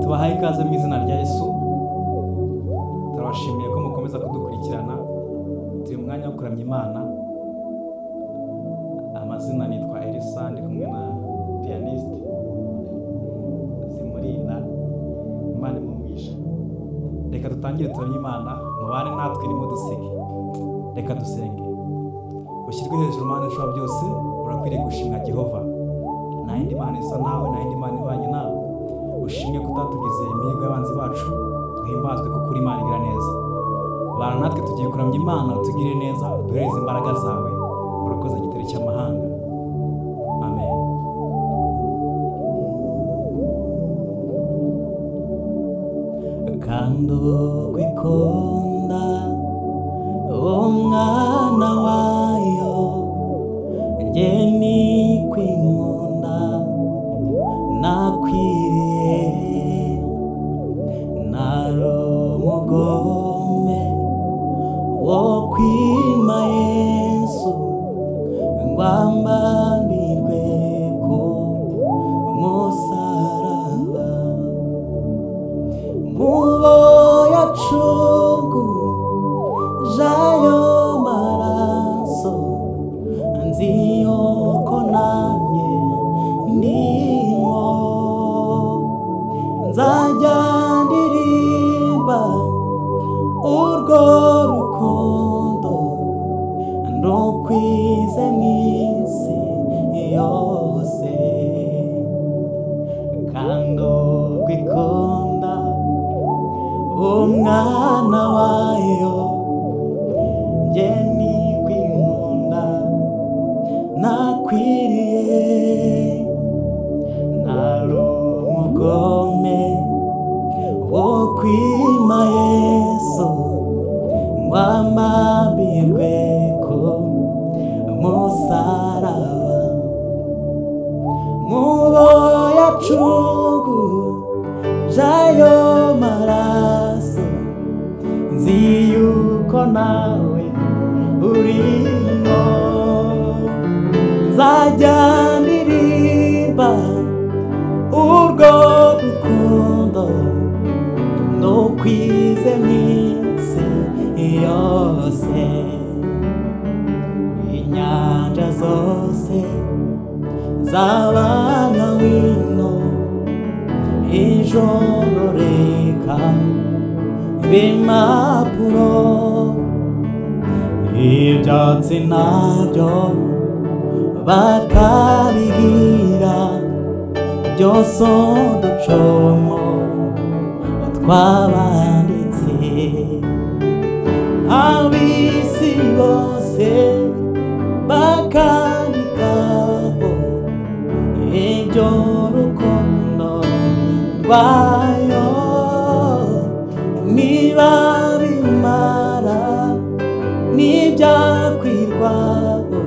tubahaye ikaze mu izina rya Yesu. Turabashimiye ko mukomeza kudukurikirana. Turi mu mwanya wo kuramya Imana. Amazina nitwa Elisa, ndi kumwe na pianist Zimurinda. Imana imumugisha. Reka dutangire turamye Imana, mubane natwe nimudusenge. Reka dusenge. Ushyirwe hejuru Mana ishobora byose, urakwiriye gushimwa Jehova. Nta yindi Mana isa nawe, nta yindi Mana ibanye nawe. Ushimwe kutatugize imihigo y'abanzi bacu, uhimbazwe kuko uri Imana igira neza. Bana natwe tugiye kuramya Imana, utugire neza, duhereze imbaraga zawe. Urakoze gitare cy'amahanga. Amen. Kando kwikonda umwana wayo, ngeni kwinkunda nakwiriye, naro mugome wo kwima Yesu, ngwambambirwe ku musaraba. Mubo yacungu jayo maraso, nzi yuko nanjye ndimo, nzajya ndirimba urwo rukundo ndukwize mw'isi yose. Kando kwikunda umwana wayo, ngeni kwinkunda nakwiriye, naro umugome wo kwima Yesu, ngwambambirwe ku musaraba. Mubo yacungu jayo maraso, nzi yuko nawe urimo, nzajya ndirimba urwo rukundo ndukwize mw'isi yose. Inyanja zose zabana wino, ijoro reka b'impapuro, ibyatsi nabyo bakabigira, byose uducomo twabanditse. Ab'isi bose bakandikaho ibyo rukundo rwayo, niba bimara n'ibyakwirwaho,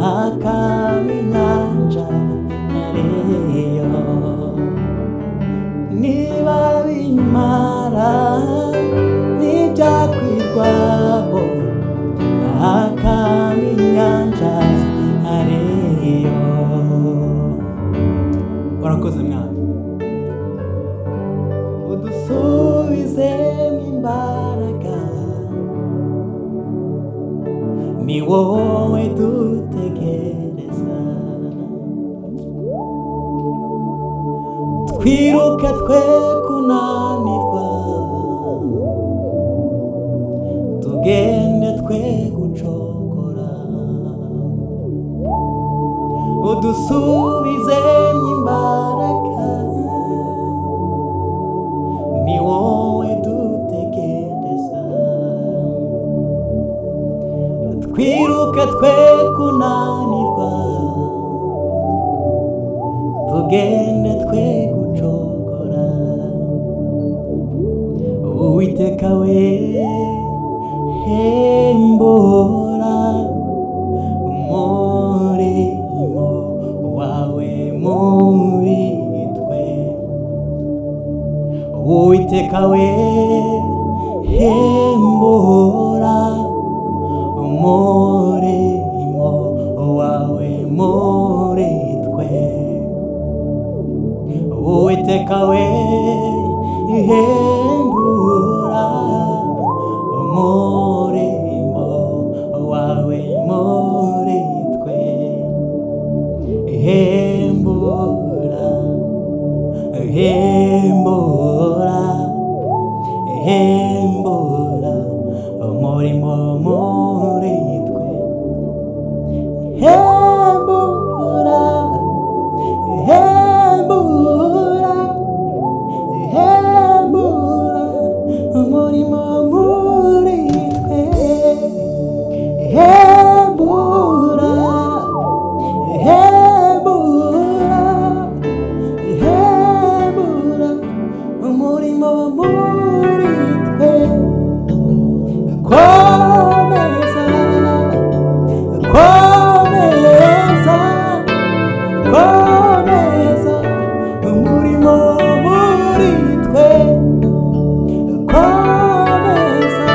hakaba inyanja ariyo. Niba bimara n'ibyakwirwaho, hakaba inyanja ariyo. Urakoze Mwana, udusubizemo imbaraga, ni wowe dutegereza. Twiruke twe kunanirwa, tugende twe gucogora, udusubizemo imbaraga, ni wowe dutegereza. Twiruke twe kunanirwa, tugende twe gucogora. Uwiteka we, hembura umurimo wawe muri twe. Uwiteka we, hembura umurimo wawe muri twe. Uwiteka we ihembura umurimo wawe muri twe, ihembura umurimo muri twe, ihembura umurimo muri twe, ihembura umurimo muri twe. Komeza umurimo muri twe, komeza